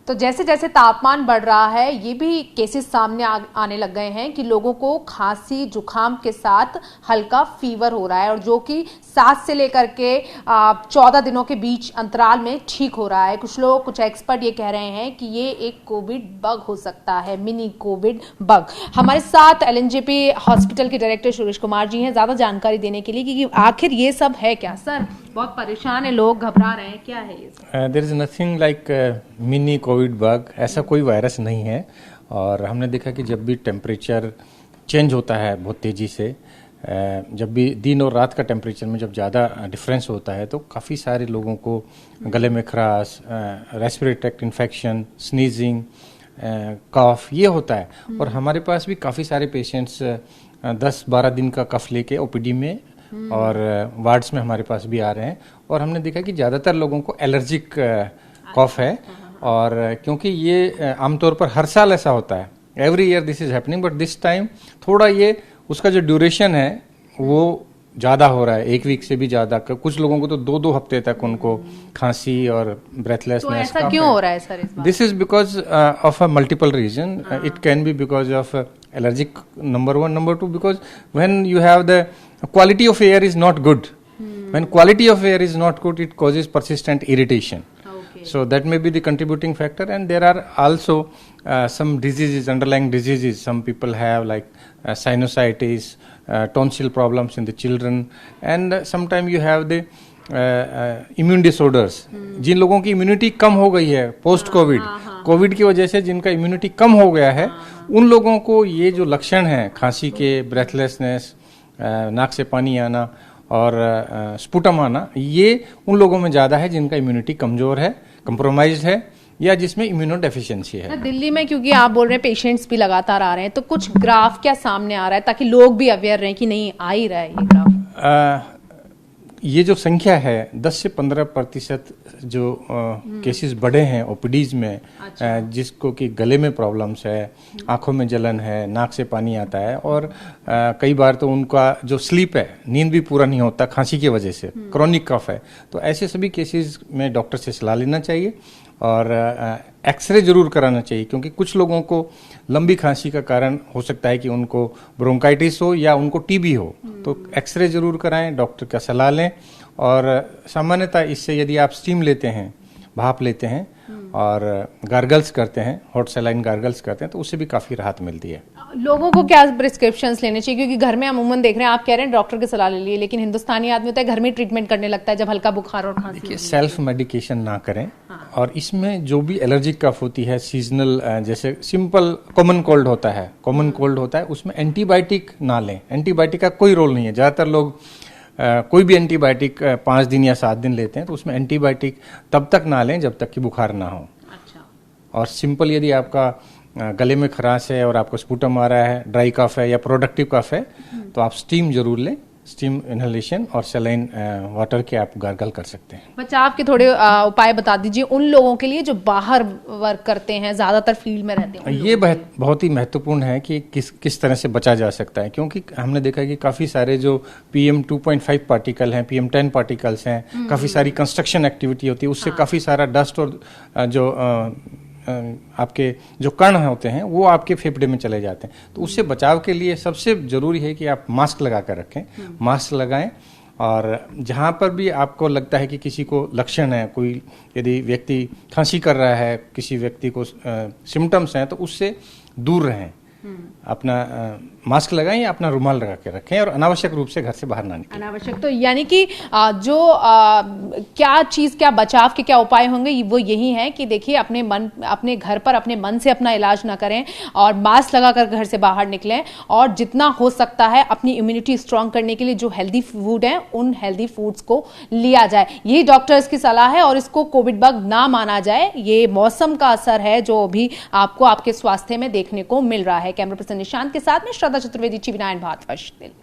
तो जैसे जैसे तापमान बढ़ रहा है ये भी केसेस सामने आने लग गए हैं कि लोगों को खांसी जुकाम के साथ हल्का फीवर हो रहा है और जो कि 7 से लेकर के 14 दिनों के बीच अंतराल में ठीक हो रहा है। कुछ एक्सपर्ट ये कह रहे हैं कि ये एक कोविड बग हो सकता है, मिनी कोविड बग। हमारे साथ एलएनजेपी हॉस्पिटल के डायरेक्टर सुरेश कुमार जी हैं ज्यादा जानकारी देने के लिए कि आखिर ये सब है क्या। सर बहुत परेशान है लोग, घबरा रहे हैं, क्या है ये? There is nothing like mini Covid bug, ऐसा कोई वायरस नहीं है। और हमने देखा कि जब भी टेम्परेचर चेंज होता है बहुत तेज़ी से, जब भी दिन और रात का टेम्परेचर में जब ज़्यादा डिफरेंस होता है तो काफ़ी सारे लोगों को गले में खराश, रेस्पिरेटरी ट्रैक्ट इन्फेक्शन, स्नीजिंग, कफ ये होता है। और हमारे पास भी काफ़ी सारे पेशेंट्स 10-12 दिन का कफ लेके ओपीडी में और वार्ड्स में हमारे पास भी आ रहे हैं। और हमने देखा कि ज़्यादातर लोगों को एलर्जिक कफ है। और क्योंकि ये आमतौर पर हर साल ऐसा होता है, every year this is happening, but this time थोड़ा ये उसका जो ड्यूरेशन है वो ज़्यादा हो रहा है, 1 वीक से भी ज़्यादा। कुछ लोगों को तो 2-2 हफ्ते तक उनको खांसी और ब्रेथलेसनेस। तो ऐसा क्यों हो रहा है sir? This is because of a multiple reason. It can be because of allergic, number 1, number 2 because when you have the quality of air is not good. When quality of air is not good, it causes persistent irritation. Okay. So that may be the contributing factor. And there are also some diseases, underlying diseases. Some people have like sinusitis, tonsil problems in the children, and sometimes you have the immune disorders. जिन लोगों की immunity कम हो गई है post Covid की वजह से, जिनका immunity कम हो गया है, उन लोगों को ये जो लक्षण हैं खांसी के, ब्रेथलेसनेस, नाक से पानी आना और स्पुटम आना, ये उन लोगों में ज़्यादा है जिनका इम्यूनिटी कमज़ोर है, कंप्रोमाइज्ड है, या जिसमें इम्यूनो डेफिशिएंसी है। दिल्ली में क्योंकि आप बोल रहे हैं पेशेंट्स भी लगातार आ रहे हैं, तो कुछ ग्राफ क्या सामने आ रहा है ताकि लोग भी अवेयर रहें कि नहीं आ ही रहा है ये ग्राफ? ये जो संख्या है 10 से 15% जो केसेस बढ़े हैं ओपीडीज में। अच्छा। जिसको कि गले में प्रॉब्लम्स है, आंखों में जलन है, नाक से पानी आता है, और कई बार तो उनका जो स्लीप है, नींद भी पूरा नहीं होता खांसी की वजह से, क्रॉनिक कफ है। तो ऐसे सभी केसेस में डॉक्टर से सलाह लेना चाहिए और एक्सरे जरूर कराना चाहिए, क्योंकि कुछ लोगों को लंबी खांसी का कारण हो सकता है कि उनको ब्रोंकाइटिस हो या उनको टीबी हो। तो एक्सरे जरूर कराएं, डॉक्टर का सलाह लें। और सामान्यतः इससे यदि आप स्टीम लेते हैं, भाप लेते हैं और गार्गल्स करते हैं, हॉट सलाइन गार्गल्स करते हैं, तो उससे भी काफ़ी राहत मिलती है। लोगों को क्या प्रिस्क्रिप्शंस लेने चाहिए? क्योंकि घर में अमूमन देख रहे हैं, आप कह रहे हैं डॉक्टर की सलाह ले लिए, लेकिन हिंदुस्तानी आदमी होता है घर में ट्रीटमेंट करने लगता है जब हल्का बुखार और खांसी। देखिए, सेल्फ मेडिकेशन ना करें। हाँ। और इसमें जो भी एलर्जिक कफ होती है, सीजनल, जैसे सिंपल कॉमन कोल्ड होता है, उसमें एंटीबायोटिक ना लें। एंटीबायोटिक का कोई रोल नहीं है। ज़्यादातर लोग कोई भी एंटीबायोटिक 5 दिन या 7 दिन लेते हैं, तो उसमें एंटीबायोटिक तब तक ना लें जब तक कि बुखार ना हो। अच्छा। और सिंपल यदि आपका गले में खराश है और आपको स्पुटम आ रहा है, ड्राई कफ है या प्रोडक्टिव कफ है, तो आप स्टीम जरूर लें, स्टीम इनहेलेशन और सलाइन वाटर के आप गार्गल कर सकते हैं। बचाव के थोड़े उपाय बता दीजिए उन लोगों के लिए जो बाहर वर्क करते हैं, ज्यादातर फील्ड में रहते हैं। ये बहुत ही महत्वपूर्ण है कि किस तरह से बचा जा सकता है, क्योंकि हमने देखा कि काफ़ी सारे जो PM 2.5 पार्टिकल हैं, PM 10 पार्टिकल्स हैं, काफ़ी सारी कंस्ट्रक्शन एक्टिविटी होती है, उससे काफ़ी सारा डस्ट और जो आपके जो कण होते हैं वो आपके फेफड़े में चले जाते हैं। तो उससे बचाव के लिए सबसे ज़रूरी है कि आप मास्क लगा कर रखें, मास्क लगाएं। और जहाँ पर भी आपको लगता है कि किसी को लक्षण है, कोई यदि व्यक्ति खांसी कर रहा है, किसी व्यक्ति को सिम्टम्स हैं, तो उससे दूर रहें। अपना मास्क लगाएं या अपना रुमाल लगा के रखें और अनावश्यक रूप से घर से बाहर ना निकलें। अनावश्यक, तो यानी कि क्या बचाव के क्या उपाय होंगे, वो यही है कि देखिए अपने घर पर अपने मन से अपना इलाज ना करें और मास्क लगाकर घर से बाहर निकलें, और जितना हो सकता है अपनी इम्यूनिटी स्ट्रांग करने के लिए जो हेल्दी फूड है उन हेल्दी फूड्स को लिया जाए। यही डॉक्टर्स की सलाह है और इसको कोविड बग ना माना जाए। ये मौसम का असर है जो अभी आपको आपके स्वास्थ्य में देखने को मिल रहा है। कैमरा पर्सन निशांत के साथ में श्रद्धा चतुर्वेदी, TV9 भारतवर्ष, दिल्ली।